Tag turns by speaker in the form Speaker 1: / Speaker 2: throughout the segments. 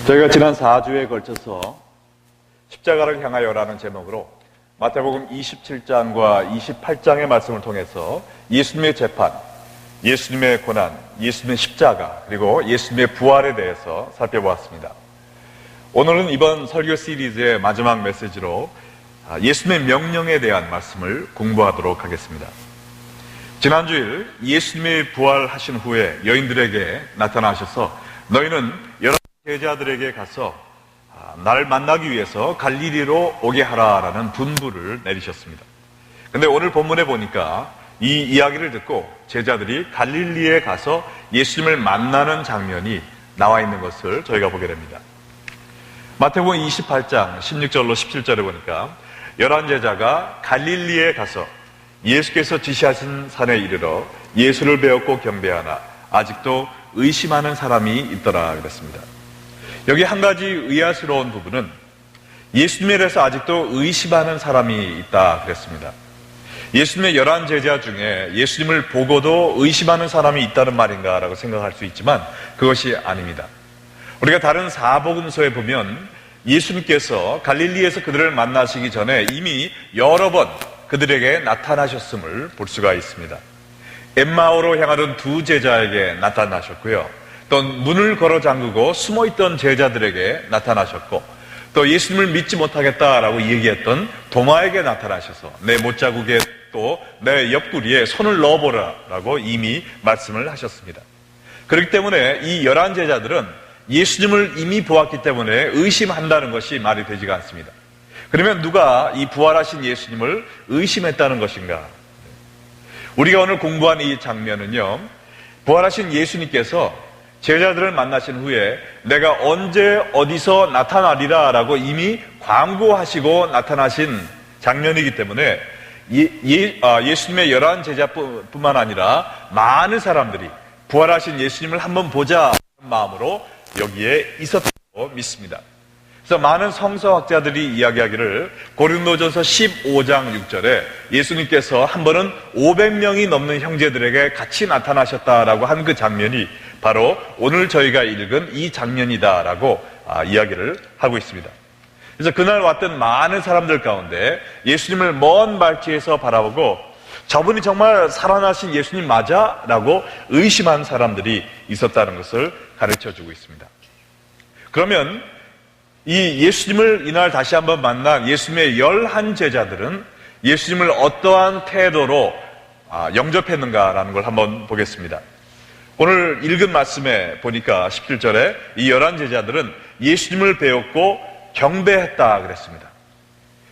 Speaker 1: 저희가 지난 4주에 걸쳐서 십자가를 향하여라는 제목으로 마태복음 27장과 28장의 말씀을 통해서 예수님의 재판, 예수님의 고난, 예수님의 십자가, 그리고 예수님의 부활에 대해서 살펴보았습니다. 오늘은 이번 설교 시리즈의 마지막 메시지로 예수님의 명령에 대한 말씀을 공부하도록 하겠습니다. 지난주일 예수님의 부활하신 후에 여인들에게 나타나셔서 너희는 여러 제자들에게 가서 나를 만나기 위해서 갈릴리로 오게 하라라는 분부를 내리셨습니다. 근데 오늘 본문에 보니까 이 이야기를 듣고 제자들이 갈릴리에 가서 예수님을 만나는 장면이 나와 있는 것을 저희가 보게 됩니다. 마태복음 28장 16절로 17절에 보니까 11제자가 갈릴리에 가서 예수께서 지시하신 산에 이르러 예수를 배웠고 경배하나 아직도 의심하는 사람이 있더라 그랬습니다. 여기 한 가지 의아스러운 부분은 예수님에 대해서 아직도 의심하는 사람이 있다 그랬습니다. 예수님의 11제자 중에 예수님을 보고도 의심하는 사람이 있다는 말인가 라고 생각할 수 있지만 그것이 아닙니다. 우리가 다른 사복음서에 보면 예수님께서 갈릴리에서 그들을 만나시기 전에 이미 여러 번 그들에게 나타나셨음을 볼 수가 있습니다. 엠마오로 향하던 두 제자에게 나타나셨고요. 또 문을 걸어 잠그고 숨어있던 제자들에게 나타나셨고 또 예수님을 믿지 못하겠다라고 얘기했던 도마에게 나타나셔서 내 못자국에 또 내 옆구리에 손을 넣어보라 라고 이미 말씀을 하셨습니다. 그렇기 때문에 이 11제자들은 예수님을 이미 보았기 때문에 의심한다는 것이 말이 되지가 않습니다. 그러면 누가 이 부활하신 예수님을 의심했다는 것인가? 우리가 오늘 공부한 이 장면은요, 부활하신 예수님께서 제자들을 만나신 후에 내가 언제 어디서 나타나리라 라고 이미 광고하시고 나타나신 장면이기 때문에 예수님의 11제자뿐만 아니라 많은 사람들이 부활하신 예수님을 한번 보자 하는 마음으로 여기에 있었다고 믿습니다. 그래서 많은 성서학자들이 이야기하기를 고린도전서 15장 6절에 예수님께서 한 번은 500명이 넘는 형제들에게 같이 나타나셨다라고 한 그 장면이 바로 오늘 저희가 읽은 이 장면이다라고 이야기를 하고 있습니다. 그래서 그날 왔던 많은 사람들 가운데 예수님을 먼 발치에서 바라보고 저분이 정말 살아나신 예수님 맞아? 라고 의심한 사람들이 있었다는 것을 가르쳐주고 있습니다. 그러면 이 예수님을 이날 다시 한번 만난 예수님의 11제자들은 예수님을 어떠한 태도로 영접했는가라는 걸 한번 보겠습니다. 오늘 읽은 말씀에 보니까 17절에 이 11제자들은 예수님을 배웠고 경배했다 그랬습니다.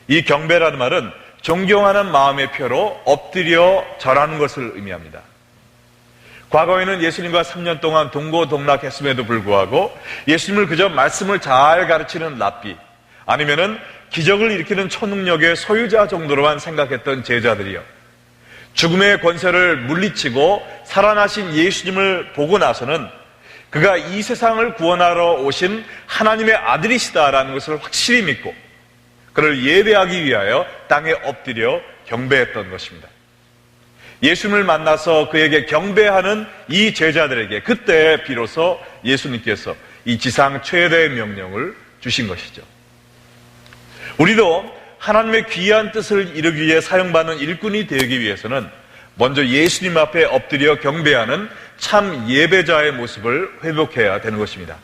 Speaker 1: 이 경배라는 말은 존경하는 마음의 표로 엎드려 절하는 것을 의미합니다. 과거에는 예수님과 3년 동안 동고동락했음에도 불구하고 예수님을 그저 말씀을 잘 가르치는 랍비 아니면은 기적을 일으키는 초능력의 소유자 정도로만 생각했던 제자들이요, 죽음의 권세를 물리치고 살아나신 예수님을 보고 나서는 그가 이 세상을 구원하러 오신 하나님의 아들이시다라는 것을 확실히 믿고 그를 예배하기 위하여 땅에 엎드려 경배했던 것입니다. 예수님을 만나서 그에게 경배하는 이 제자들에게 그때 비로소 예수님께서 이 지상 최대의 명령을 주신 것이죠. 우리도 하나님의 귀한 뜻을 이루기 위해 사용받는 일꾼이 되기 위해서는 먼저 예수님 앞에 엎드려 경배하는 참 예배자의 모습을 회복해야 되는 것입니다.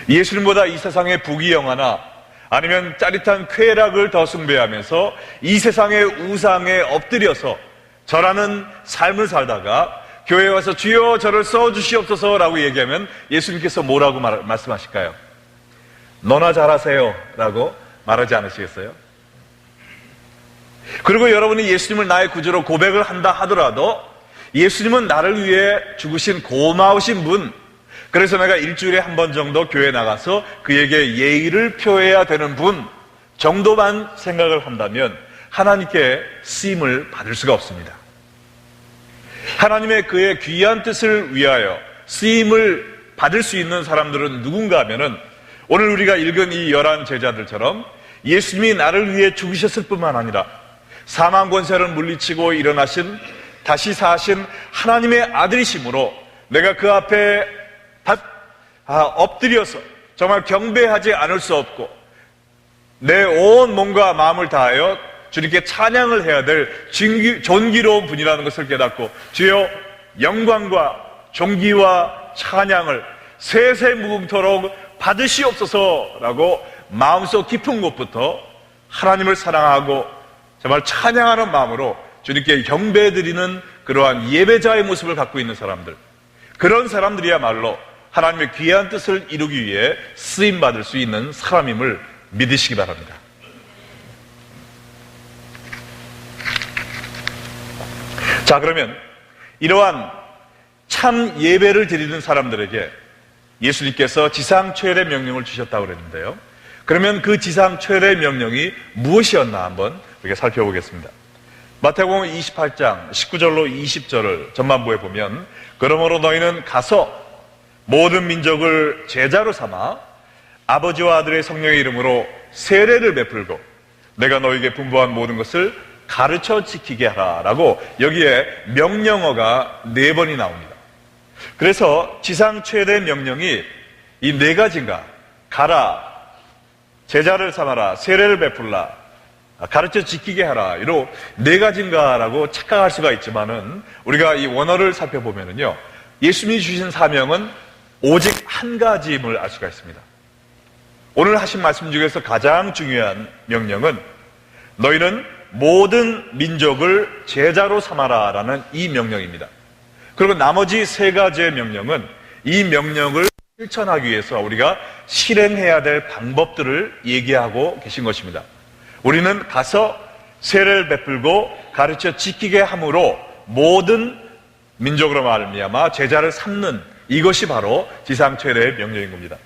Speaker 1: 예수님보다 이 세상의 부귀영화나 아니면 짜릿한 쾌락을 더 숭배하면서 이 세상의 우상에 엎드려서 절하는 삶을 살다가 교회에 와서 주여 저를 써주시옵소서 라고 얘기하면 예수님께서 뭐라고 말씀하실까요? 너나 잘하세요 라고 말하지 않으시겠어요? 그리고 여러분이 예수님을 나의 구주로 고백을 한다 하더라도 예수님은 나를 위해 죽으신 고마우신 분, 그래서 내가 일주일에 한 번 정도 교회에 나가서 그에게 예의를 표해야 되는 분 정도만 생각을 한다면 하나님께 쓰임을 받을 수가 없습니다. 하나님의 그의 귀한 뜻을 위하여 쓰임을 받을 수 있는 사람들은 누군가 하면은 오늘 우리가 읽은 이 11제자들처럼 예수님이 나를 위해 죽으셨을 뿐만 아니라 사망 권세를 물리치고 일어나신 다시 사신 하나님의 아들이심으로 내가 그 앞에 엎드려서 정말 경배하지 않을 수 없고 내 온 몸과 마음을 다하여 주님께 찬양을 해야 될 존귀로운 분이라는 것을 깨닫고 주여 영광과 존귀와 찬양을 세세무궁토록 받으시옵소서라고 마음속 깊은 곳부터 하나님을 사랑하고 정말 찬양하는 마음으로 주님께 경배드리는 그러한 예배자의 모습을 갖고 있는 사람들, 그런 사람들이야말로 하나님의 귀한 뜻을 이루기 위해 쓰임받을 수 있는 사람임을 믿으시기 바랍니다. 자, 그러면 이러한 참 예배를 드리는 사람들에게 예수님께서 지상 최대 명령을 주셨다고 그랬는데요. 그러면 그 지상 최대 명령이 무엇이었나 한번 우리가 살펴보겠습니다. 마태복음 28장 19절로 20절을 전반부에 보면 그러므로 너희는 가서 모든 민족을 제자로 삼아 아버지와 아들의 성령의 이름으로 세례를 베풀고 내가 너희에게 분부한 모든 것을 가르쳐 지키게 하라 라고 여기에 명령어가 4번이 나옵니다. 그래서 지상 최대 명령이 이 4가지인가, 가라, 제자를 삼아라, 세례를 베풀라, 가르쳐 지키게 하라, 이로 4가지인가라고 착각할 수가 있지만은 우리가 이 원어를 살펴보면은요, 예수님이 주신 사명은 오직 한 가지임을 알 수가 있습니다. 오늘 하신 말씀 중에서 가장 중요한 명령은 너희는 모든 민족을 제자로 삼아라 라는 이 명령입니다. 그리고 나머지 3가지의 명령은 이 명령을 실천하기 위해서 우리가 실행해야 될 방법들을 얘기하고 계신 것입니다. 우리는 가서 세례를 베풀고 가르쳐 지키게 함으로 모든 민족으로 말미암아 제자를 삼는 이것이 바로 지상 최대의 명령인 겁니다.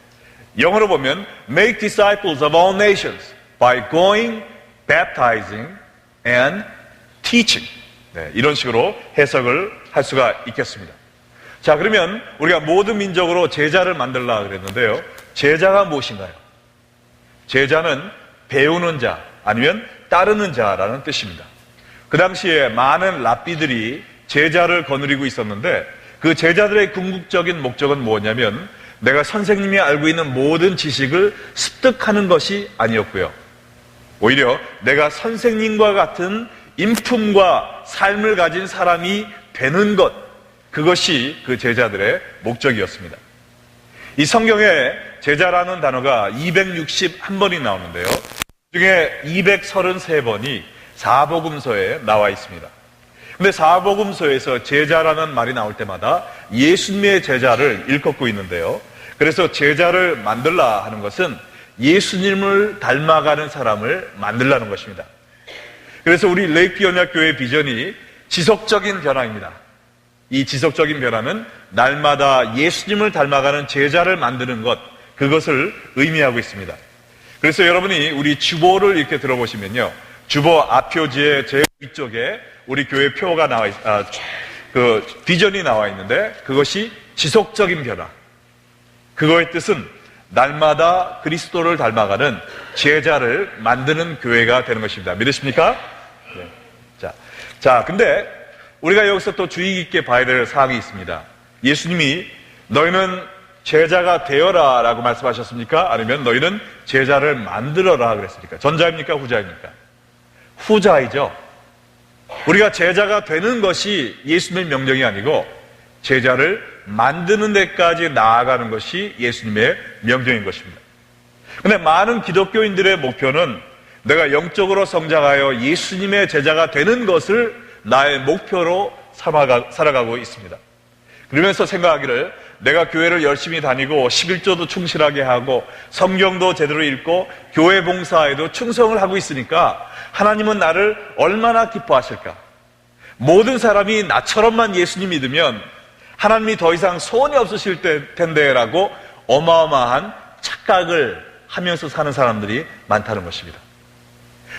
Speaker 1: 영어로 보면 Make disciples of all nations by going, baptizing and teaching. 네, 이런 식으로 해석을 할 수가 있겠습니다. 자, 그러면 우리가 모든 민족으로 제자를 만들라 그랬는데요. 제자가 무엇인가요? 제자는 배우는 자 아니면 따르는 자라는 뜻입니다. 그 당시에 많은 랍비들이 제자를 거느리고 있었는데 그 제자들의 궁극적인 목적은 뭐냐면 내가 선생님이 알고 있는 모든 지식을 습득하는 것이 아니었고요. 오히려 내가 선생님과 같은 인품과 삶을 가진 사람이 되는 것, 그것이 그 제자들의 목적이었습니다. 이 성경에 제자라는 단어가 261번이 나오는데요. 그중에 233번이 사복음서에 나와 있습니다. 근데 사복음서에서 제자라는 말이 나올 때마다 예수님의 제자를 일컫고 있는데요. 그래서 제자를 만들라 하는 것은 예수님을 닮아가는 사람을 만들라는 것입니다. 그래서 우리 레이크 언약교회의 비전이 지속적인 변화입니다. 이 지속적인 변화는 날마다 예수님을 닮아가는 제자를 만드는 것, 그것을 의미하고 있습니다. 그래서 여러분이 우리 주보를 이렇게 들어보시면요, 주보 앞표지의 제일 위쪽에 우리 교회 표가 그 비전이 나와 있는데 그것이 지속적인 변화. 그거의 뜻은 날마다 그리스도를 닮아가는 제자를 만드는 교회가 되는 것입니다. 믿으십니까? 네. 자, 근데 우리가 여기서 또 주의 깊게 봐야 될 사항이 있습니다. 예수님이 너희는 제자가 되어라 라고 말씀하셨습니까? 아니면 너희는 제자를 만들어라 그랬습니까? 전자입니까? 후자입니까? 후자이죠. 우리가 제자가 되는 것이 예수님의 명령이 아니고 제자를 만드는 데까지 나아가는 것이 예수님의 명령인 것입니다. 그런데 많은 기독교인들의 목표는 내가 영적으로 성장하여 예수님의 제자가 되는 것을 나의 목표로 살아가고 있습니다. 그러면서 생각하기를 내가 교회를 열심히 다니고 11조도 충실하게 하고 성경도 제대로 읽고 교회 봉사에도 충성을 하고 있으니까 하나님은 나를 얼마나 기뻐하실까? 모든 사람이 나처럼만 예수님 믿으면 하나님이 더 이상 소원이 없으실 텐데라고 어마어마한 착각을 하면서 사는 사람들이 많다는 것입니다.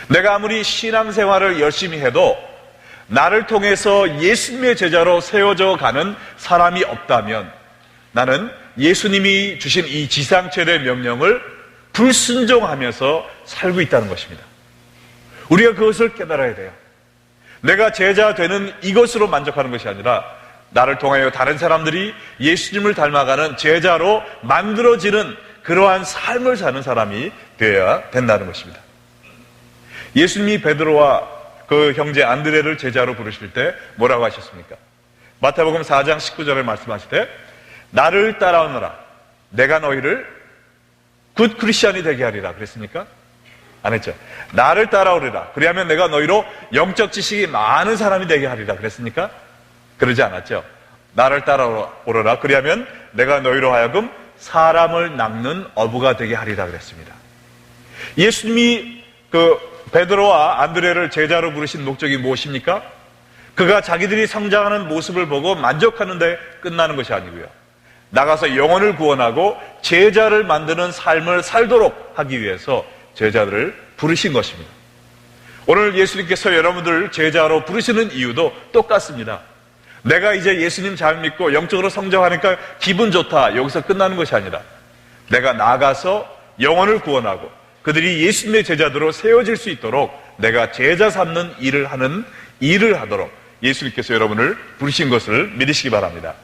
Speaker 1: 내가 아무리 신앙생활을 열심히 해도 나를 통해서 예수님의 제자로 세워져 가는 사람이 없다면 나는 예수님이 주신 이 지상 최대 명령을 불순종하면서 살고 있다는 것입니다. 우리가 그것을 깨달아야 돼요. 내가 제자 되는 이것으로 만족하는 것이 아니라 나를 통하여 다른 사람들이 예수님을 닮아가는 제자로 만들어지는 그러한 삶을 사는 사람이 되어야 된다는 것입니다. 예수님이 베드로와 그 형제 안드레를 제자로 부르실 때 뭐라고 하셨습니까? 마태복음 4장 19절에 말씀하실 때 나를 따라오너라 내가 너희를 굿 크리스천이 되게 하리라 그랬습니까? 안 했죠. 나를 따라오리라 그리하면 내가 너희로 영적 지식이 많은 사람이 되게 하리라 그랬습니까? 그러지 않았죠. 나를 따라오너라 그리하면 내가 너희로 하여금 사람을 낚는 어부가 되게 하리라 그랬습니다. 예수님이 그 베드로와 안드레를 제자로 부르신 목적이 무엇입니까? 그가 자기들이 성장하는 모습을 보고 만족하는데 끝나는 것이 아니고요. 나가서 영혼을 구원하고 제자를 만드는 삶을 살도록 하기 위해서 제자들을 부르신 것입니다. 오늘 예수님께서 여러분들을 제자로 부르시는 이유도 똑같습니다. 내가 이제 예수님 잘 믿고 영적으로 성장하니까 기분 좋다 여기서 끝나는 것이 아니라 내가 나가서 영혼을 구원하고 그들이 예수님의 제자들로 세워질 수 있도록 내가 제자 삼는 일을 하도록 예수님께서 여러분을 부르신 것을 믿으시기 바랍니다.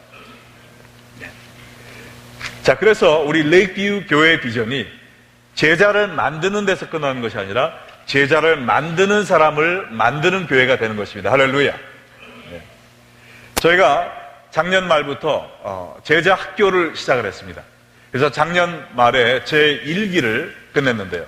Speaker 1: 자, 그래서 우리 레이크뷰 교회의 비전이 제자를 만드는 데서 끝나는 것이 아니라 제자를 만드는 사람을 만드는 교회가 되는 것입니다. 할렐루야. 저희가 작년 말부터 제자 학교를 시작을 했습니다. 그래서 작년 말에 제 1기를 끝냈는데요.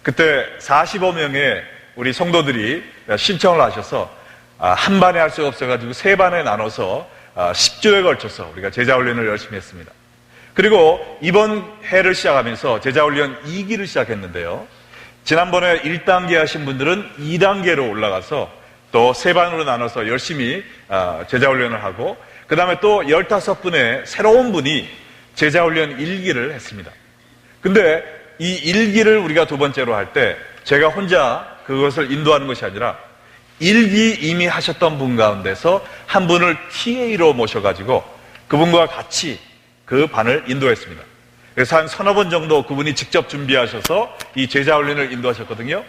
Speaker 1: 그때 45명의 우리 성도들이 신청을 하셔서 한 반에 할 수가 없어가지고 세 반에 나눠서 10주에 걸쳐서 우리가 제자훈련을 열심히 했습니다. 그리고 이번 해를 시작하면서 제자훈련 2기를 시작했는데요. 지난번에 1단계 하신 분들은 2단계로 올라가서 또 세 반으로 나눠서 열심히 제자훈련을 하고 그 다음에 또 15분의 새로운 분이 제자훈련 1기를 했습니다. 근데 이 1기를 우리가 두 번째로 할 때 제가 혼자 그것을 인도하는 것이 아니라 1기 이미 하셨던 분 가운데서 한 분을 TA로 모셔가지고 그분과 같이 그 반을 인도했습니다. 그래서 한 서너 번 정도 그분이 직접 준비하셔서 이 제자훈련을 인도하셨거든요.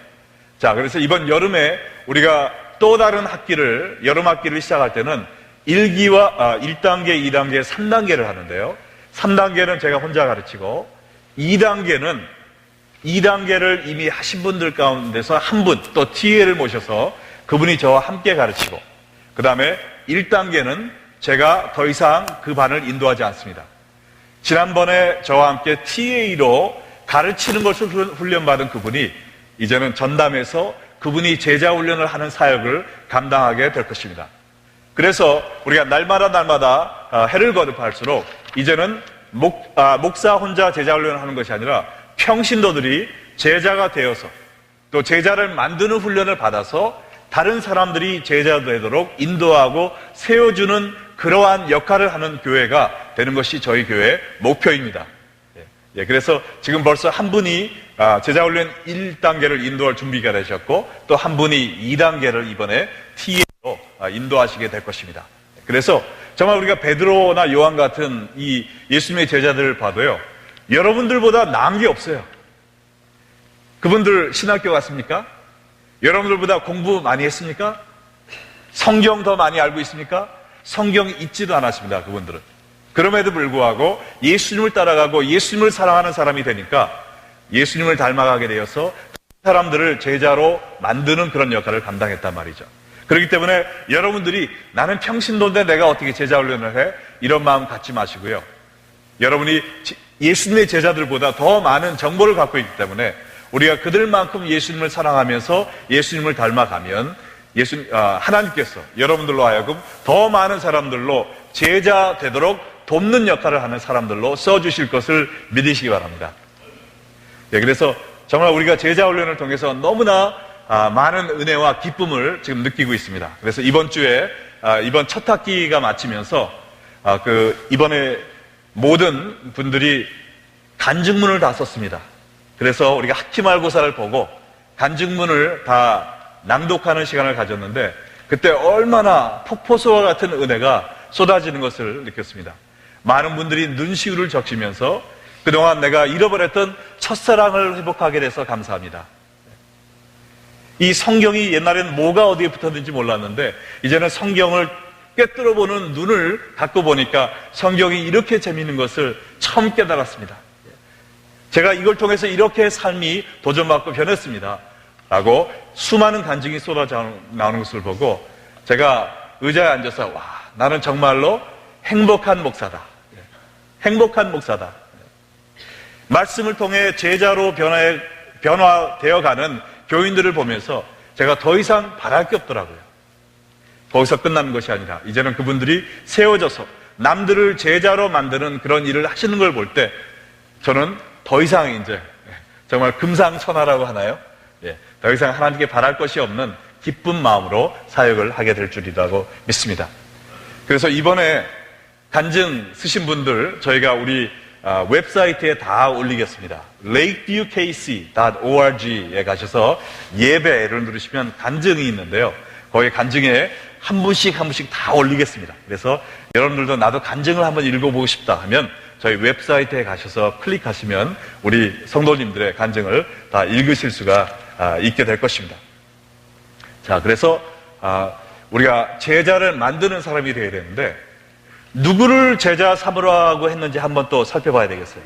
Speaker 1: 자, 그래서 이번 여름에 우리가 또 다른 학기를, 여름 학기를 시작할 때는 1단계, 2단계, 3단계를 하는데요. 3단계는 제가 혼자 가르치고 2단계를 이미 하신 분들 가운데서 한 분, 또 TA를 모셔서 그분이 저와 함께 가르치고 그 다음에 1단계는 제가 더 이상 그 반을 인도하지 않습니다. 지난번에 저와 함께 TA로 가르치는 것을 훈련받은 그분이 이제는 전담해서 그분이 제자훈련을 하는 사역을 감당하게 될 것입니다. 그래서 우리가 날마다 해를 거듭할수록 이제는 목사 혼자 제자훈련을 하는 것이 아니라 평신도들이 제자가 되어서 또 제자를 만드는 훈련을 받아서 다른 사람들이 제자 되도록 인도하고 세워주는 그러한 역할을 하는 교회가 되는 것이 저희 교회의 목표입니다. 그래서 지금 벌써 한 분이 제자훈련 1단계를 인도할 준비가 되셨고 또 한 분이 2단계를 이번에 TA로 인도하시게 될 것입니다. 그래서 정말 우리가 베드로나 요한 같은 이 예수님의 제자들을 봐도요, 여러분들보다 나은 게 없어요. 그분들 신학교 갔습니까? 여러분들보다 공부 많이 했습니까? 성경 더 많이 알고 있습니까? 성경 읽지도 않았습니다. 그분들은. 그럼에도 불구하고 예수님을 따라가고 예수님을 사랑하는 사람이 되니까 예수님을 닮아가게 되어서 사람들을 제자로 만드는 그런 역할을 감당했단 말이죠. 그렇기 때문에 여러분들이 나는 평신도인데 내가 어떻게 제자훈련을 해? 이런 마음 갖지 마시고요. 여러분이 예수님의 제자들보다 더 많은 정보를 갖고 있기 때문에 우리가 그들만큼 예수님을 사랑하면서 예수님을 닮아가면 하나님께서 여러분들로 하여금 더 많은 사람들로 제자 되도록 돕는 역할을 하는 사람들로 써주실 것을 믿으시기 바랍니다. 그래서 정말 우리가 제자훈련을 통해서 너무나 많은 은혜와 기쁨을 지금 느끼고 있습니다. 그래서 이번 주에 이번 첫 학기가 마치면서 이번에 모든 분들이 간증문을 다 썼습니다. 그래서 우리가 학기말고사를 보고 간증문을 다 낭독하는 시간을 가졌는데 그때 얼마나 폭포수와 같은 은혜가 쏟아지는 것을 느꼈습니다. 많은 분들이 눈시울을 적시면서 그동안 내가 잃어버렸던 첫사랑을 회복하게 돼서 감사합니다. 이 성경이 옛날에는 뭐가 어디에 붙었는지 몰랐는데 이제는 성경을 꿰뚫어보는 눈을 갖고 보니까 성경이 이렇게 재미있는 것을 처음 깨달았습니다. 제가 이걸 통해서 이렇게 삶이 도전받고 변했습니다 라고 수많은 간증이 쏟아져 나오는 것을 보고 제가 의자에 앉아서 와, 나는 정말로 행복한 목사다. 행복한 목사다. 말씀을 통해 제자로 변화되어가는 교인들을 보면서 제가 더 이상 바랄 게 없더라고요. 거기서 끝나는 것이 아니라 이제는 그분들이 세워져서 남들을 제자로 만드는 그런 일을 하시는 걸 볼 때 저는 더 이상 이제 정말 금상첨화라고 하나요? 더 이상 하나님께 바랄 것이 없는 기쁜 마음으로 사역을 하게 될 줄이라고 믿습니다. 그래서 이번에 간증 쓰신 분들 저희가 우리 웹사이트에 다 올리겠습니다. lakeviewkc.org에 가셔서 예배를 누르시면 간증이 있는데요. 거기 간증에 한 분씩 다 올리겠습니다. 그래서 여러분들도 나도 간증을 한번 읽어보고 싶다 하면 저희 웹사이트에 가셔서 클릭하시면 우리 성도님들의 간증을 다 읽으실 수가 있게 될 것입니다. 자, 그래서 우리가 제자를 만드는 사람이 되어야 되는데 누구를 제자 삼으라고 했는지 한번 또 살펴봐야 되겠어요.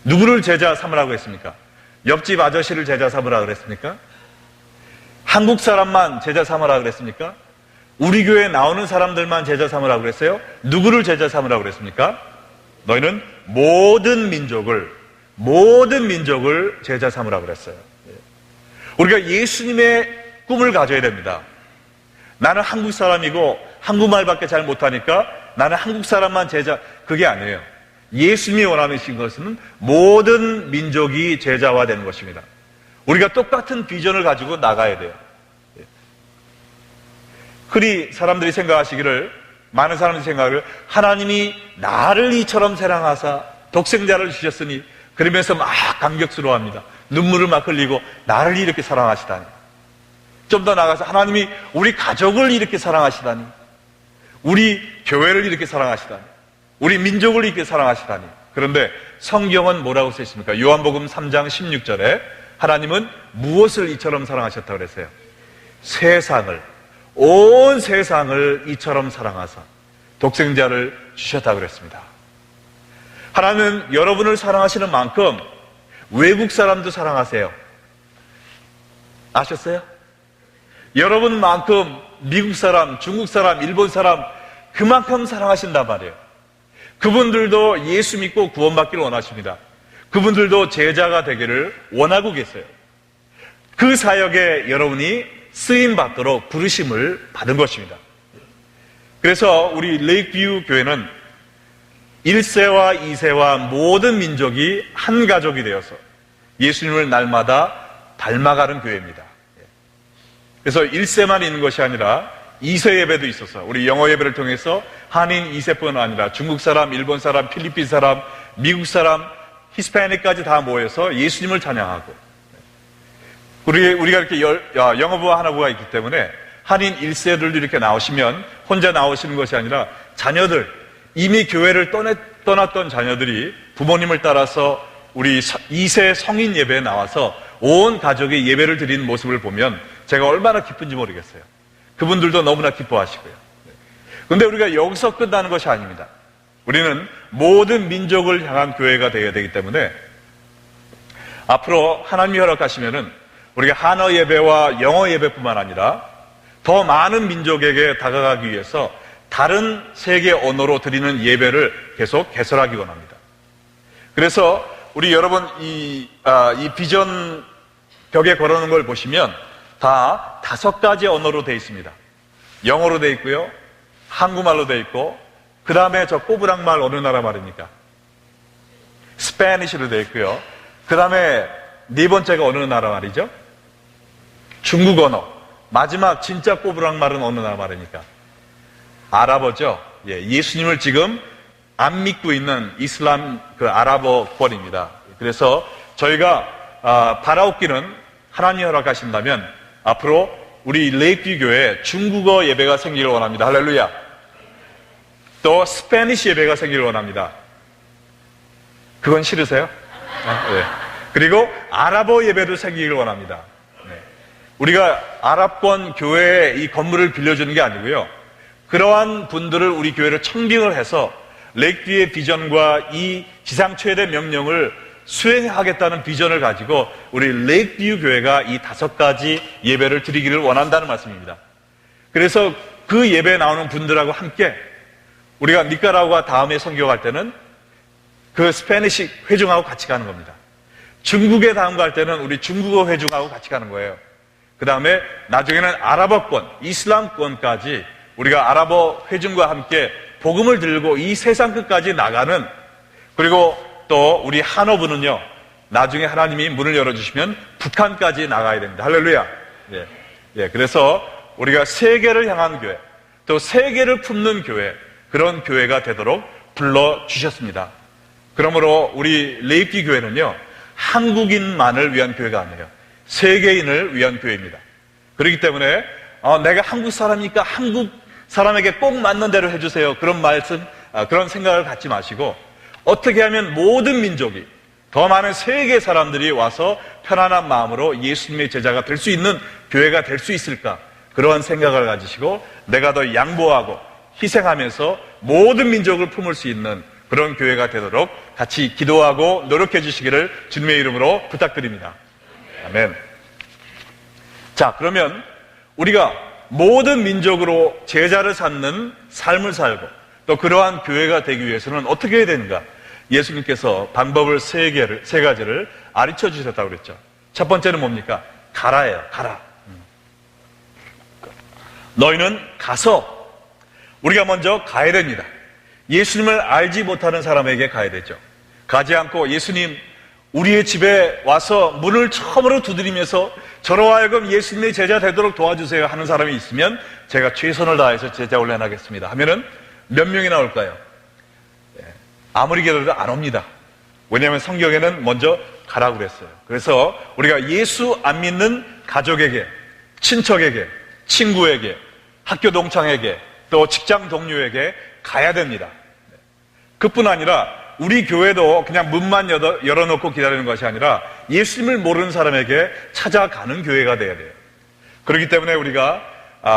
Speaker 1: 누구를 제자 삼으라고 했습니까? 옆집 아저씨를 제자 삼으라고 그랬습니까? 한국 사람만 제자 삼으라고 그랬습니까? 우리 교회에 나오는 사람들만 제자 삼으라고 그랬어요? 누구를 제자 삼으라고 그랬습니까? 너희는 모든 민족을 제자 삼으라고 그랬어요. 우리가 예수님의 꿈을 가져야 됩니다. 나는 한국 사람이고 한국말밖에 잘 못하니까 나는 한국 사람만 제자, 그게 아니에요. 예수님이 원하시는 것은 모든 민족이 제자화 되는 것입니다. 우리가 똑같은 비전을 가지고 나가야 돼요. 흔히 사람들이 생각하시기를, 많은 사람들이 생각을 하나님이 나를 이처럼 사랑하사 독생자를 주셨으니 그러면서 막 감격스러워합니다. 눈물을 막 흘리고 나를 이렇게 사랑하시다니. 좀 더 나아가서 하나님이 우리 가족을 이렇게 사랑하시다니, 우리 교회를 이렇게 사랑하시다니, 우리 민족을 이렇게 사랑하시다니. 그런데 성경은 뭐라고 써 있습니까? 요한복음 3장 16절에 하나님은 무엇을 이처럼 사랑하셨다고 그랬어요? 세상을, 온 세상을 이처럼 사랑하사 독생자를 주셨다고 그랬습니다. 하나님은 여러분을 사랑하시는 만큼 외국 사람도 사랑하세요. 아셨어요? 여러분만큼 미국 사람, 중국 사람, 일본 사람 그만큼 사랑하신단 말이에요. 그분들도 예수 믿고 구원받기를 원하십니다. 그분들도 제자가 되기를 원하고 계세요. 그 사역에 여러분이 쓰임받도록 부르심을 받은 것입니다. 그래서 우리 레이크뷰 교회는 1세와 2세와 모든 민족이 한 가족이 되어서 예수님을 날마다 닮아가는 교회입니다. 그래서 1세만 있는 것이 아니라 2세 예배도 있어서 우리 영어 예배를 통해서 한인 2세뿐 아니라 중국 사람, 일본 사람, 필리핀 사람, 미국 사람, 히스패닉까지 다 모여서 예수님을 찬양하고, 우리가 이렇게 영어부와 하나부가 있기 때문에 한인 1세들도 이렇게 나오시면 혼자 나오시는 것이 아니라 자녀들, 이미 교회를 떠났던 자녀들이 부모님을 따라서 우리 2세 성인 예배에 나와서 온 가족이 예배를 드리는 모습을 보면 제가 얼마나 기쁜지 모르겠어요. 그분들도 너무나 기뻐하시고요. 그런데 우리가 여기서 끝나는 것이 아닙니다. 우리는 모든 민족을 향한 교회가 되어야 되기 때문에 앞으로 하나님이 허락하시면은 우리가 한어 예배와 영어 예배뿐만 아니라 더 많은 민족에게 다가가기 위해서 다른 세계 언어로 드리는 예배를 계속 개설하기 원합니다. 그래서 우리 여러분 이 비전 벽에 걸어놓은 걸 보시면 다 5가지 언어로 되어 있습니다. 영어로 되어 있고요, 한국말로 되어 있고, 그 다음에 저 꼬부랑말 어느 나라 말입니까? 스페니쉬로 되어 있고요. 그 다음에 네 번째가 어느 나라 말이죠? 중국 언어. 마지막 진짜 꼬부랑말은 어느 나라 말입니까? 아랍어죠. 예수님을 지금 안 믿고 있는 이슬람 그 아랍어권입니다. 그래서 저희가 바라옵기는 하나님이 허락하신다면 앞으로 우리 레이크뷰 교회에 중국어 예배가 생기길 원합니다. 할렐루야. 또 스페니쉬 예배가 생기길 원합니다. 그건 싫으세요? 네. 그리고 아랍어 예배도 생기길 원합니다. 네. 우리가 아랍권 교회에 이 건물을 빌려주는 게 아니고요, 그러한 분들을 우리 교회를 청빙을 해서 레이크뷰의 비전과 이 지상 최대 명령을 수행하겠다는 비전을 가지고 우리 레이크뷰 교회가 이 5가지 예배를 드리기를 원한다는 말씀입니다. 그래서 그 예배에 나오는 분들하고 함께 우리가 니카라구아 다음에 선교 갈 때는 그 스페니시 회중하고 같이 가는 겁니다. 중국에 다음 갈 때는 우리 중국어 회중하고 같이 가는 거예요. 그 다음에 나중에는 아랍어권, 이슬람권까지 우리가 아랍어 회중과 함께 복음을 들고 이 세상 끝까지 나가는, 그리고 또 우리 한어부는요, 나중에 하나님이 문을 열어주시면 북한까지 나가야 됩니다. 할렐루야. 그래서 우리가 세계를 향한 교회, 또 세계를 품는 교회, 그런 교회가 되도록 불러주셨습니다. 그러므로 우리 레이키 교회는요, 한국인만을 위한 교회가 아니에요. 세계인을 위한 교회입니다. 그렇기 때문에 내가 한국 사람이니까 한국 사람에게 꼭 맞는 대로 해주세요, 그런 말씀, 그런 생각을 갖지 마시고 어떻게 하면 모든 민족이, 더 많은 세계 사람들이 와서 편안한 마음으로 예수님의 제자가 될 수 있는 교회가 될 수 있을까, 그러한 생각을 가지시고 내가 더 양보하고 희생하면서 모든 민족을 품을 수 있는 그런 교회가 되도록 같이 기도하고 노력해 주시기를 주님의 이름으로 부탁드립니다. 아멘. 자, 그러면 우리가 모든 민족으로 제자를 삼는 삶을 살고 또 그러한 교회가 되기 위해서는 어떻게 해야 되는가? 예수님께서 방법을 세 가지를 가르쳐 주셨다고 그랬죠. 첫 번째는 뭡니까? 가라예요. 가라. 너희는 가서, 우리가 먼저 가야 됩니다. 예수님을 알지 못하는 사람에게 가야 되죠. 가지 않고 예수님, 우리의 집에 와서 문을 처음으로 두드리면서 저로 하여금 예수님의 제자 되도록 도와주세요 하는 사람이 있으면 제가 최선을 다해서 제자 훈련하겠습니다 하면은 몇 명이 나올까요? 아무리 기다려도 안 옵니다. 왜냐하면 성경에는 먼저 가라고 그랬어요. 그래서 우리가 예수 안 믿는 가족에게, 친척에게, 친구에게, 학교 동창에게, 또 직장 동료에게 가야 됩니다. 그뿐 아니라 우리 교회도 그냥 문만 열어놓고 기다리는 것이 아니라 예수님을 모르는 사람에게 찾아가는 교회가 돼야 돼요. 그렇기 때문에 우리가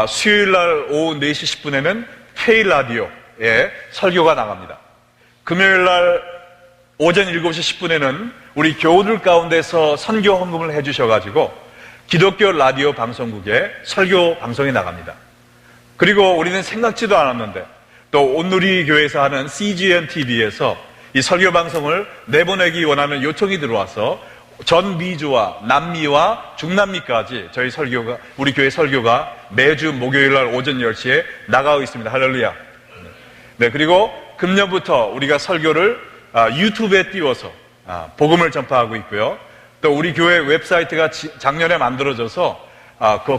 Speaker 1: 수요일날 오후 4시 10분에는 K라디오에 설교가 나갑니다. 금요일날 오전 7시 10분에는 우리 교우들 가운데서 선교 헌금을 해주셔가지고 기독교 라디오 방송국에 설교 방송이 나갑니다. 그리고 우리는 생각지도 않았는데 또 온누리 교회에서 하는 CGN TV에서 이 설교 방송을 내보내기 원하는 요청이 들어와서 전 미주와 남미와 중남미까지 저희 설교가, 우리 교회 설교가 매주 목요일날 오전 10시에 나가고 있습니다. 할렐루야. 네, 그리고 금년부터 우리가 설교를 유튜브에 띄워서 복음을 전파하고 있고요. 또 우리 교회 웹사이트가 작년에 만들어져서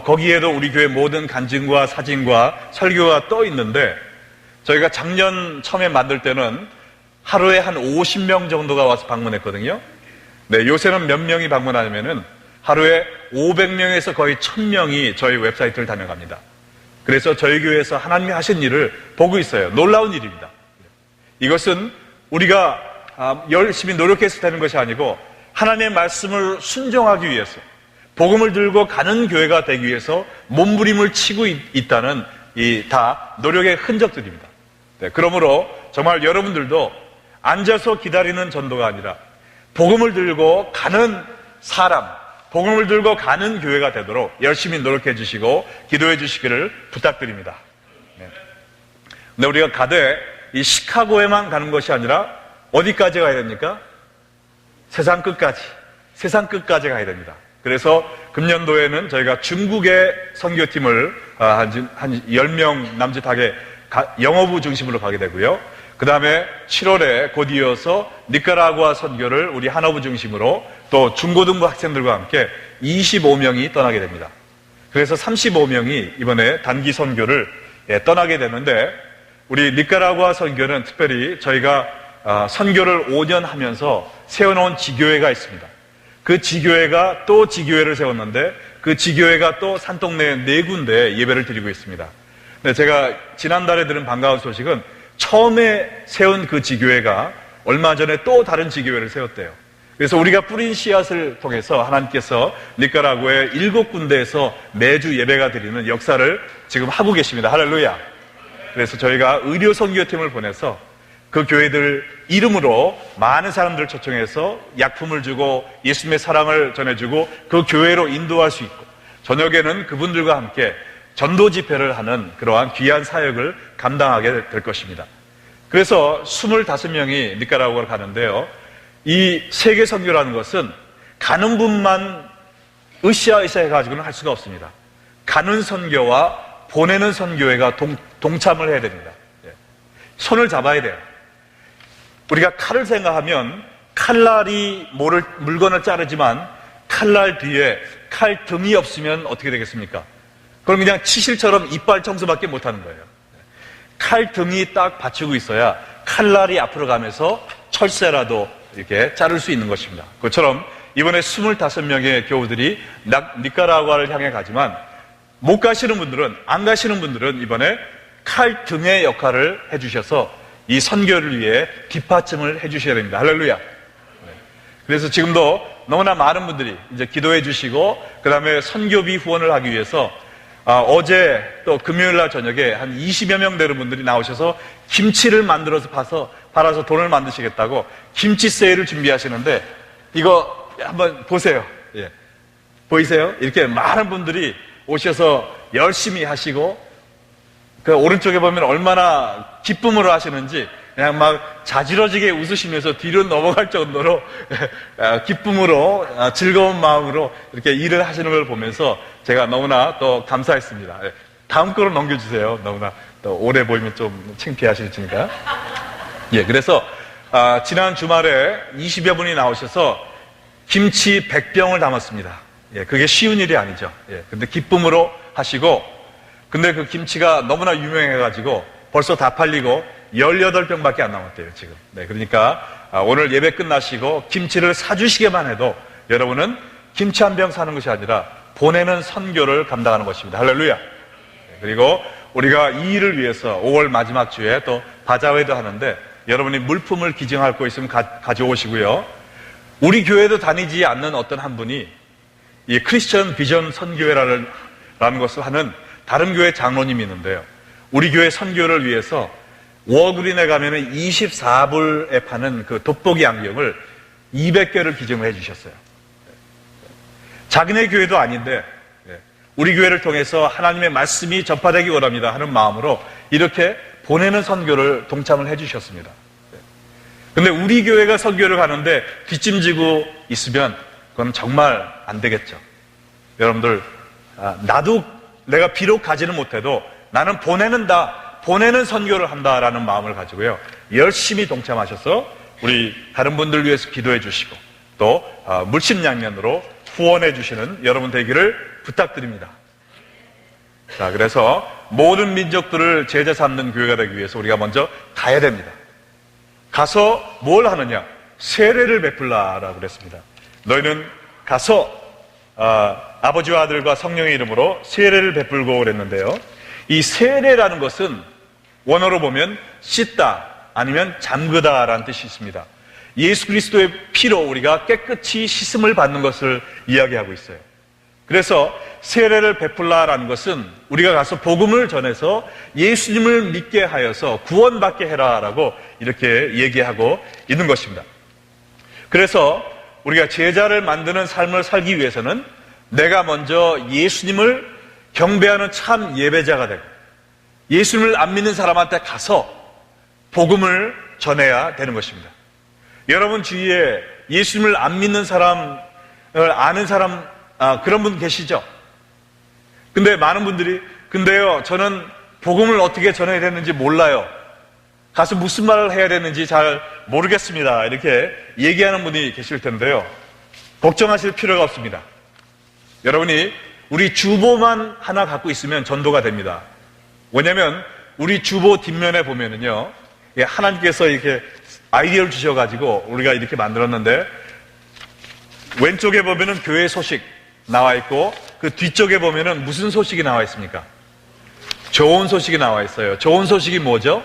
Speaker 1: 거기에도 우리 교회 모든 간증과 사진과 설교가 떠 있는데, 저희가 작년 처음에 만들 때는 하루에 한 50명 정도가 와서 방문했거든요. 네, 요새는 몇 명이 방문하냐면은 하루에 500명에서 거의 1000명이 저희 웹사이트를 다녀갑니다. 그래서 저희 교회에서 하나님이 하신 일을 보고 있어요. 놀라운 일입니다. 이것은 우리가 열심히 노력해서 되는 것이 아니고 하나님의 말씀을 순종하기 위해서, 복음을 들고 가는 교회가 되기 위해서 몸부림을 치고 있다는 이 다 노력의 흔적들입니다. 네, 그러므로 정말 여러분들도 앉아서 기다리는 전도가 아니라 복음을 들고 가는 사람, 복음을 들고 가는 교회가 되도록 열심히 노력해 주시고 기도해 주시기를 부탁드립니다. 네. 근데 우리가 가되 이 시카고에만 가는 것이 아니라 어디까지 가야 됩니까? 세상 끝까지 가야 됩니다. 그래서 금년도에는 저희가 중국의 선교팀을 한 10명 남짓하게 영어부 중심으로 가게 되고요. 그 다음에 7월에 곧 이어서 니카라구아 선교를 우리 한어부 중심으로 또 중고등부 학생들과 함께 25명이 떠나게 됩니다. 그래서 35명이 이번에 단기 선교를 떠나게 되는데, 우리 니카라구아 선교는 특별히 저희가 선교를 5년 하면서 세워놓은 지교회가 있습니다. 그 지교회가 또 지교회를 세웠는데 그 지교회가 또 산동네 4군데 예배를 드리고 있습니다. 근데 제가 지난달에 들은 반가운 소식은 처음에 세운 그 지교회가 얼마 전에 또 다른 지교회를 세웠대요. 그래서 우리가 뿌린 씨앗을 통해서 하나님께서 니카라구아의 7군데에서 매주 예배가 드리는 역사를 지금 하고 계십니다. 할렐루야. 그래서 저희가 의료 선교팀을 보내서 그 교회들 이름으로 많은 사람들을 초청해서 약품을 주고 예수님의 사랑을 전해주고 그 교회로 인도할 수 있고, 저녁에는 그분들과 함께 전도 집회를 하는 그러한 귀한 사역을 감당하게 될 것입니다. 그래서 25명이 니카라구아를 가는데요, 이 세계 선교라는 것은 가는 분만 으쌰으쌰 해가지고는 할 수가 없습니다. 가는 선교와 보내는 선교회가 동참을 해야 됩니다. 손을 잡아야 돼요. 우리가 칼을 생각하면 칼날이 물건을 자르지만 칼날 뒤에 칼 등이 없으면 어떻게 되겠습니까? 그럼 그냥 치실처럼 이빨 청소밖에 못하는 거예요. 칼 등이 딱 받치고 있어야 칼날이 앞으로 가면서 철새라도 이렇게 자를 수 있는 것입니다. 그것처럼 이번에 25명의 교우들이 니카라구아를 향해 가지만 못 가시는 분들은, 안 가시는 분들은 이번에 칼 등의 역할을 해주셔서 이 선교를 위해 뒷받침을 해주셔야 됩니다. 할렐루야. 그래서 지금도 너무나 많은 분들이 이제 기도해 주시고, 그 다음에 선교비 후원을 하기 위해서 어제 또 금요일 날 저녁에 한 20여 명 되는 분들이 나오셔서 김치를 만들어서 팔아서 돈을 만드시겠다고 김치 세일을 준비하시는데, 이거 한번 보세요. 예. 보이세요? 이렇게 많은 분들이 오셔서 열심히 하시고, 그 오른쪽에 보면 얼마나 기쁨으로 하시는지 그냥 막 자지러지게 웃으시면서 뒤로 넘어갈 정도로 기쁨으로, 즐거운 마음으로 이렇게 일을 하시는 걸 보면서 제가 너무나 또 감사했습니다. 다음 거로 넘겨주세요. 너무나 또 오래 보이면 좀 창피하시니까. 예, 그래서 지난 주말에 20여 분이 나오셔서 김치 100병을 담았습니다. 예, 그게 쉬운 일이 아니죠. 예, 근데 기쁨으로 하시고, 근데 그 김치가 너무나 유명해가지고 벌써 다 팔리고 18병밖에 안 남았대요, 지금. 네, 그러니까 오늘 예배 끝나시고 김치를 사주시게만 해도 여러분은 김치 한 병 사는 것이 아니라 보내는 선교를 감당하는 것입니다. 할렐루야. 네, 그리고 우리가 이 일을 위해서 5월 마지막 주에 또 바자회도 하는데, 여러분이 물품을 기증할 거 있으면 가져오시고요. 우리 교회도 다니지 않는 어떤 한 분이 이 크리스천 비전 선교회라는 것을 하는 다른 교회 장로님이 있는데요, 우리 교회 선교를 위해서 워그린에 가면은 24불에 파는 그 돋보기 안경을 200개를 기증을 해주셨어요. 자기네 교회도 아닌데 우리 교회를 통해서 하나님의 말씀이 전파되기 원합니다 하는 마음으로 이렇게 보내는 선교를 동참을 해주셨습니다. 근데 우리 교회가 선교를 가는데 뒷짐지고 있으면 그건 정말 안 되겠죠. 여러분들, 나도 내가 비록 가지는 못해도 나는 보내는 선교를 한다라는 마음을 가지고요, 열심히 동참하셔서 우리 다른 분들 위해서 기도해 주시고 또 물심양면으로 후원해 주시는 여러분 되기를 부탁드립니다. 자, 그래서 모든 민족들을 제자 삼는 교회가 되기 위해서 우리가 먼저 가야 됩니다. 가서 뭘 하느냐? 세례를 베풀라라고 그랬습니다. 너희는 가서 아버지와 아들과 성령의 이름으로 세례를 베풀고 그랬는데요, 이 세례라는 것은 원어로 보면 씻다 아니면 잠그다라는 뜻이 있습니다. 예수 그리스도의 피로 우리가 깨끗이 씻음을 받는 것을 이야기하고 있어요. 그래서 세례를 베풀라라는 것은 우리가 가서 복음을 전해서 예수님을 믿게 하여서 구원받게 해라라고 이렇게 얘기하고 있는 것입니다. 그래서 우리가 제자를 만드는 삶을 살기 위해서는 내가 먼저 예수님을 경배하는 참 예배자가 되고 예수님을 안 믿는 사람한테 가서 복음을 전해야 되는 것입니다. 여러분 주위에 예수님을 안 믿는 사람을 아는 사람, 그런 분 계시죠? 근데 많은 분들이, 근데요, 저는 복음을 어떻게 전해야 되는지 몰라요. 가서 무슨 말을 해야 되는지 잘 모르겠습니다. 이렇게 얘기하는 분이 계실 텐데요, 걱정하실 필요가 없습니다. 여러분이 우리 주보만 하나 갖고 있으면 전도가 됩니다. 왜냐면 우리 주보 뒷면에 보면은요, 하나님께서 이렇게 아이디어를 주셔가지고 우리가 이렇게 만들었는데, 왼쪽에 보면은 교회 소식 나와 있고 그 뒤쪽에 보면은 무슨 소식이 나와 있습니까? 좋은 소식이 나와 있어요. 좋은 소식이 뭐죠?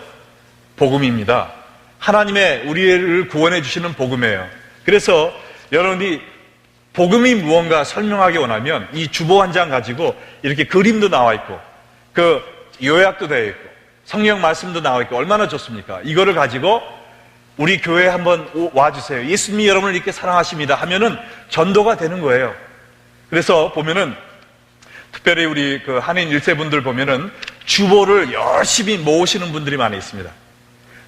Speaker 1: 복음입니다. 하나님의 우리를 구원해 주시는 복음이에요. 그래서 여러분이 복음이 무언가 설명하기 원하면 이 주보 한 장 가지고 이렇게 그림도 나와 있고 그 요약도 되어 있고 성경 말씀도 나와 있고 얼마나 좋습니까? 이거를 가지고 우리 교회에 한번 와주세요. 예수님이 여러분을 이렇게 사랑하십니다 하면은 전도가 되는 거예요. 그래서 보면은 특별히 우리 그 한인 1세분들 보면은 주보를 열심히 모으시는 분들이 많이 있습니다.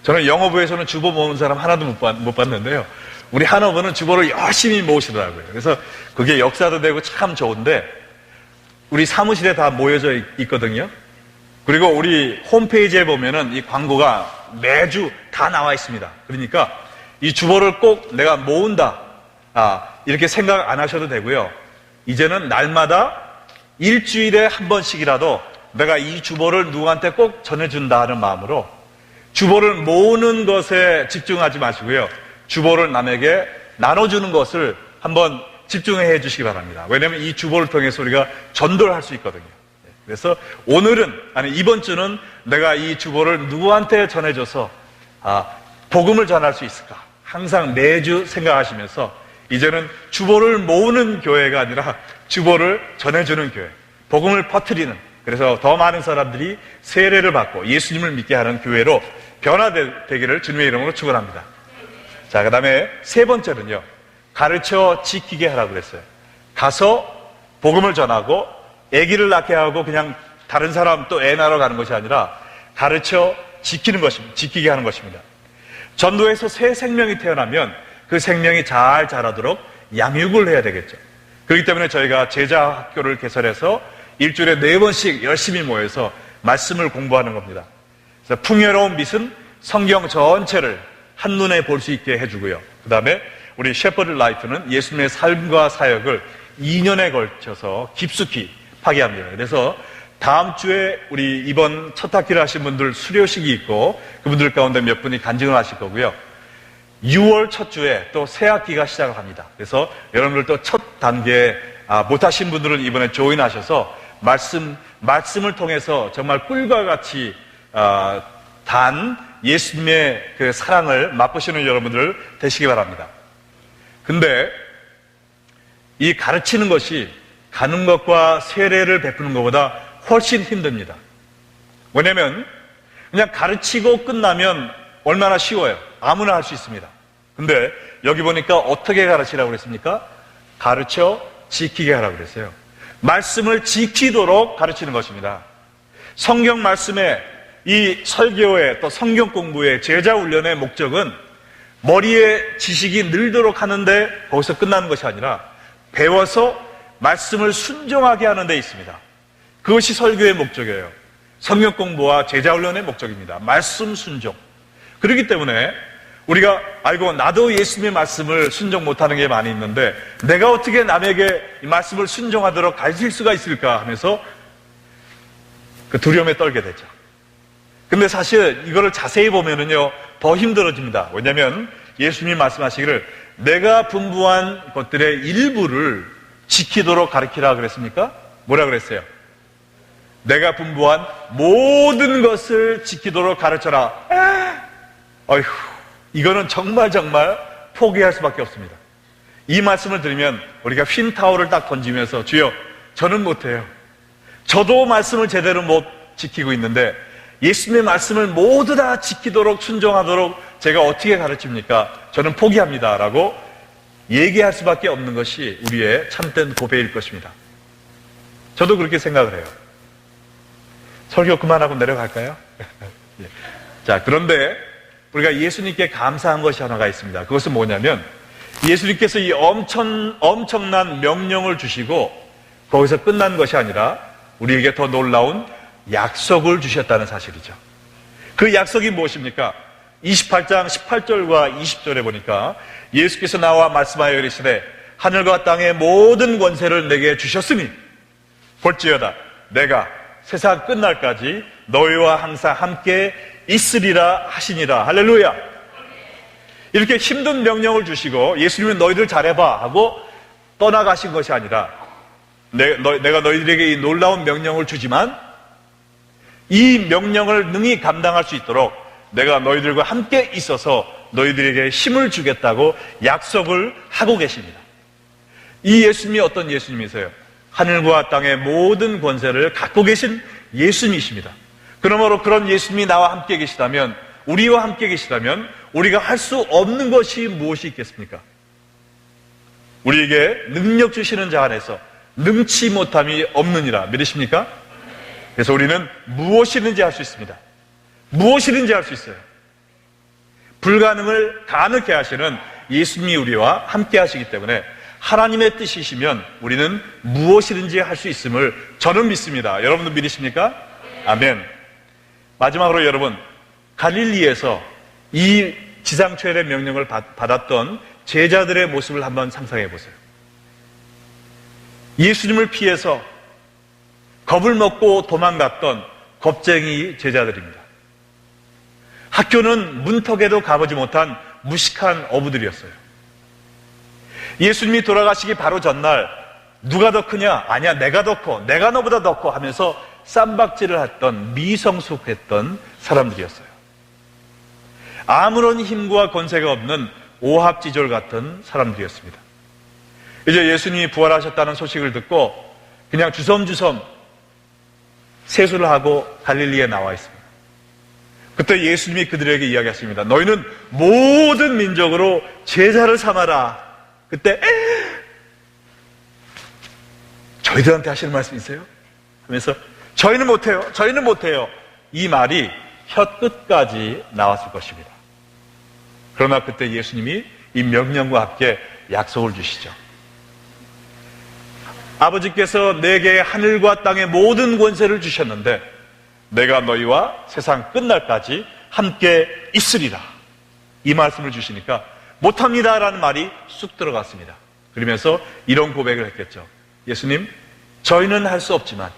Speaker 1: 저는 영어부에서는 주보 모으는 사람 하나도 못 봤는데요. 우리 한어부는 주보를 열심히 모으시더라고요. 그래서 그게 역사도 되고 참 좋은데 우리 사무실에 다 모여져 있거든요. 그리고 우리 홈페이지에 보면은 이 광고가 매주 다 나와 있습니다. 그러니까 이 주보를 꼭 내가 모은다. 이렇게 생각 안 하셔도 되고요. 이제는 날마다 일주일에 한 번씩이라도 내가 이 주보를 누구한테 꼭 전해준다 하는 마음으로 주보를 모으는 것에 집중하지 마시고요. 주보를 남에게 나눠주는 것을 한번 집중해 주시기 바랍니다. 왜냐하면 이 주보를 통해서 우리가 전도를 할 수 있거든요. 그래서 이번 주는 내가 이 주보를 누구한테 전해줘서 복음을 전할 수 있을까? 항상 매주 생각하시면서 이제는 주보를 모으는 교회가 아니라 주보를 전해주는 교회, 복음을 퍼뜨리는, 그래서 더 많은 사람들이 세례를 받고 예수님을 믿게 하는 교회로 변화되기를 주님의 이름으로 축원합니다. 자, 그 다음에 세 번째는요, 가르쳐 지키게 하라고 그랬어요. 가서 복음을 전하고 아기를 낳게 하고 그냥 다른 사람 또 애 낳으러 가는 것이 아니라 가르쳐 지키는 것입니다. 지키게 하는 것입니다. 전도에서 새 생명이 태어나면 그 생명이 잘 자라도록 양육을 해야 되겠죠. 그렇기 때문에 저희가 제자 학교를 개설해서 일주일에 4번씩 열심히 모여서 말씀을 공부하는 겁니다. 그래서 풍요로운 빛은 성경 전체를 한눈에 볼 수 있게 해주고요. 그 다음에 우리 셰퍼드 라이프는 예수님의 삶과 사역을 2년에 걸쳐서 깊숙이 파괴합니다. 그래서 다음 주에 우리 이번 첫 학기를 하신 분들 수료식이 있고 그분들 가운데 몇 분이 간증을 하실 거고요. 6월 첫 주에 또 새 학기가 시작을 합니다. 그래서 여러분들 또 첫 단계 못하신 분들은 이번에 조인하셔서 말씀을 통해서 정말 꿀과 같이 단 예수님의 그 사랑을 맛보시는 여러분들 되시기 바랍니다. 근데 이 가르치는 것이 가는 것과 세례를 베푸는 것보다 훨씬 힘듭니다. 왜냐면 그냥 가르치고 끝나면 얼마나 쉬워요. 아무나 할 수 있습니다. 근데 여기 보니까 어떻게 가르치라고 그랬습니까? 가르쳐 지키게 하라고 그랬어요. 말씀을 지키도록 가르치는 것입니다. 성경 말씀에 이 설교의 또 성경 공부의 제자 훈련의 목적은 머리에 지식이 늘도록 하는데 거기서 끝나는 것이 아니라 배워서 말씀을 순종하게 하는 데 있습니다. 그것이 설교의 목적이에요. 성경 공부와 제자 훈련의 목적입니다. 말씀 순종. 그렇기 때문에 우리가 나도 예수님의 말씀을 순종 못하는 게 많이 있는데 내가 어떻게 남에게 이 말씀을 순종하도록 가르칠 수가 있을까 하면서 그 두려움에 떨게 되죠. 근데 사실 이거를 자세히 보면은요 더 힘들어집니다. 왜냐하면 예수님이 말씀하시기를 내가 분부한 것들의 일부를 지키도록 가르치라 그랬습니까? 뭐라 그랬어요? 내가 분부한 모든 것을 지키도록 가르쳐라. 어휴, 이거는 정말 포기할 수밖에 없습니다. 이 말씀을 들으면 우리가 흰 타올을 딱 던지면서 주여 저는 못해요. 저도 말씀을 제대로 못 지키고 있는데 예수님의 말씀을 모두 다 지키도록 순종하도록 제가 어떻게 가르칩니까? 저는 포기합니다 라고 얘기할 수밖에 없는 것이 우리의 참된 고백일 것입니다. 저도 그렇게 생각을 해요. 설교 그만하고 내려갈까요? 자, 그런데 우리가 예수님께 감사한 것이 하나가 있습니다. 그것은 뭐냐면 예수님께서 이 엄청난 명령을 주시고 거기서 끝난 것이 아니라 우리에게 더 놀라운 약속을 주셨다는 사실이죠. 그 약속이 무엇입니까? 28장 18절과 20절에 보니까 예수께서 나와 말씀하여 이르시되 하늘과 땅의 모든 권세를 내게 주셨으니 볼지어다 내가 세상 끝날까지 너희와 항상 함께 있으리라 하시니라. 할렐루야. 이렇게 힘든 명령을 주시고 예수님은 너희들 잘해봐 하고 떠나가신 것이 아니라 내가 너희들에게 이 놀라운 명령을 주지만 이 명령을 능히 감당할 수 있도록 내가 너희들과 함께 있어서 너희들에게 힘을 주겠다고 약속을 하고 계십니다. 이 예수님이 어떤 예수님이세요? 하늘과 땅의 모든 권세를 갖고 계신 예수님이십니다. 그러므로 그런 예수님이 나와 함께 계시다면 우리와 함께 계시다면 우리가 할 수 없는 것이 무엇이 있겠습니까? 우리에게 능력 주시는 자 안에서 능치 못함이 없느니라 믿으십니까? 그래서 우리는 무엇이든지 할 수 있습니다. 무엇이든지 할 수 있어요. 불가능을 가능케 하시는 예수님이 우리와 함께 하시기 때문에 하나님의 뜻이시면 우리는 무엇이든지 할 수 있음을 저는 믿습니다. 여러분도 믿으십니까? 아멘. 마지막으로 여러분, 갈릴리에서 이 지상 최대 명령을 받았던 제자들의 모습을 한번 상상해 보세요. 예수님을 피해서 겁을 먹고 도망갔던 겁쟁이 제자들입니다. 학교는 문턱에도 가보지 못한 무식한 어부들이었어요. 예수님이 돌아가시기 바로 전날 누가 더 크냐? 아니야, 내가 더 커. 내가 너보다 더 커 하면서 쌈박질을 했던 미성숙했던 사람들이었어요. 아무런 힘과 권세가 없는 오합지졸 같은 사람들이었습니다. 이제 예수님이 부활하셨다는 소식을 듣고 그냥 주섬주섬 세수를 하고 갈릴리에 나와 있습니다. 그때 예수님이 그들에게 이야기했습니다. 너희는 모든 민족으로 제자를 삼아라. 그때 저희들한테 하시는 말씀 있어요? 하면서 저희는 못해요. 저희는 못해요. 이 말이 혀끝까지 나왔을 것입니다. 그러나 그때 예수님이 이 명령과 함께 약속을 주시죠. 아버지께서 내게 하늘과 땅의 모든 권세를 주셨는데 내가 너희와 세상 끝날까지 함께 있으리라. 이 말씀을 주시니까 못합니다라는 말이 쑥 들어갔습니다. 그러면서 이런 고백을 했겠죠. 예수님, 저희는 할 수 없지만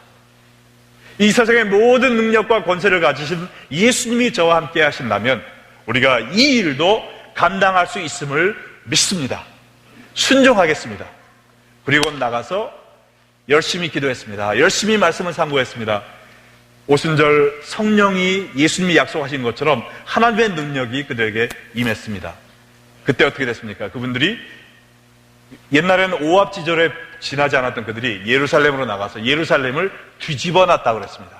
Speaker 1: 이 세상의 모든 능력과 권세를 가지신 예수님이 저와 함께 하신다면 우리가 이 일도 감당할 수 있음을 믿습니다. 순종하겠습니다. 그리고 나가서 열심히 기도했습니다. 열심히 말씀을 상고했습니다. 오순절 성령이 예수님이 약속하신 것처럼 하나님의 능력이 그들에게 임했습니다. 그때 어떻게 됐습니까? 그분들이 옛날에는 오합지졸에 지나지 않았던 그들이 예루살렘으로 나가서 예루살렘을 뒤집어 놨다고 그랬습니다.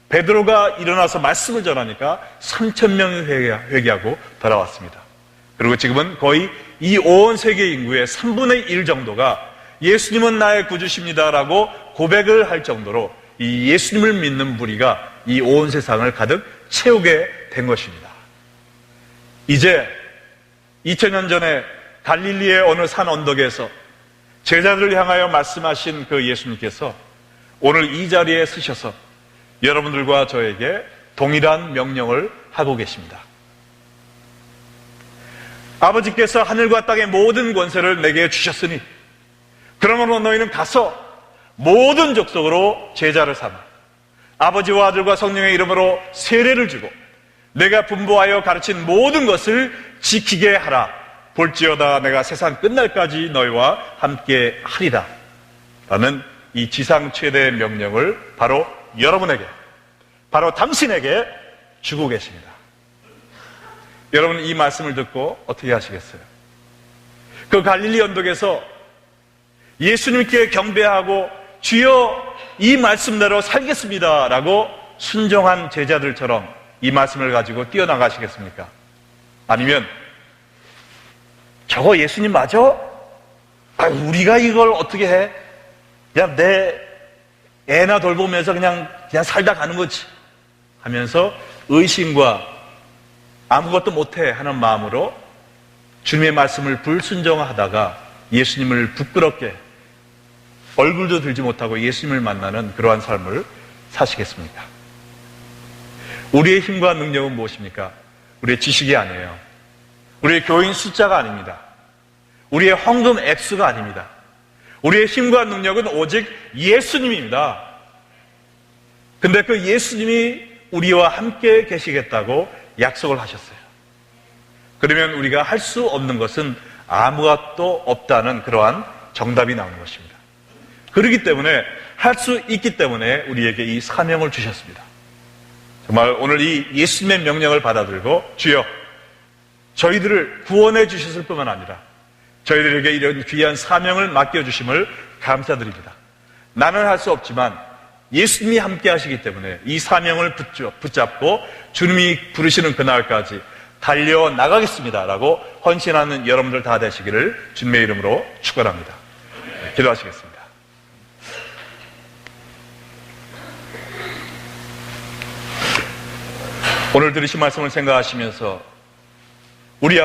Speaker 1: 베드로가 일어나서 말씀을 전하니까 3,000명이 회개하고 돌아왔습니다. 그리고 지금은 거의 이 온 세계 인구의 3분의 1 정도가 예수님은 나의 구주십니다라고 고백을 할 정도로 이 예수님을 믿는 무리가 이 온 세상을 가득 채우게 된 것입니다. 이제 2000년 전에 갈릴리의 어느 산 언덕에서 제자들을 향하여 말씀하신 그 예수님께서 오늘 이 자리에 서셔서 여러분들과 저에게 동일한 명령을 하고 계십니다. 아버지께서 하늘과 땅의 모든 권세를 내게 주셨으니 그러므로 너희는 가서 모든 족속으로 제자를 삼아 아버지와 아들과 성령의 이름으로 세례를 주고 내가 분부하여 가르친 모든 것을 지키게 하라. 볼지어다 내가 세상 끝날까지 너희와 함께 하리라. 라는 이 지상 최대의 명령을 바로 여러분에게, 바로 당신에게 주고 계십니다. 여러분 이 말씀을 듣고 어떻게 하시겠어요? 그 갈릴리 언덕에서 예수님께 경배하고 주여 이 말씀대로 살겠습니다 라고 순종한 제자들처럼 이 말씀을 가지고 뛰어나가시겠습니까? 아니면 저거 예수님 맞아? 우리가 이걸 어떻게 해? 그냥 내 애나 돌보면서 그냥 살다 가는 거지 하면서 의심과 아무것도 못해 하는 마음으로 주님의 말씀을 불순종하다가 예수님을 부끄럽게 얼굴도 들지 못하고 예수님을 만나는 그러한 삶을 사시겠습니까? 우리의 힘과 능력은 무엇입니까? 우리의 지식이 아니에요. 우리의 교인 숫자가 아닙니다. 우리의 헌금 액수가 아닙니다. 우리의 힘과 능력은 오직 예수님입니다. 근데 그 예수님이 우리와 함께 계시겠다고 약속을 하셨어요. 그러면 우리가 할 수 없는 것은 아무것도 없다는 그러한 정답이 나오는 것입니다. 그렇기 때문에 할 수 있기 때문에 우리에게 이 사명을 주셨습니다. 정말 오늘 이 예수님의 명령을 받아들고 주여 저희들을 구원해 주셨을 뿐만 아니라 저희들에게 이런 귀한 사명을 맡겨주심을 감사드립니다. 나는 할 수 없지만 예수님이 함께 하시기 때문에 이 사명을 붙잡고 주님이 부르시는 그날까지 달려나가겠습니다라고 헌신하는 여러분들 다 되시기를 주님의 이름으로 축원합니다. 기도하시겠습니다. 오늘 들으신 말씀을 생각하시면서 우리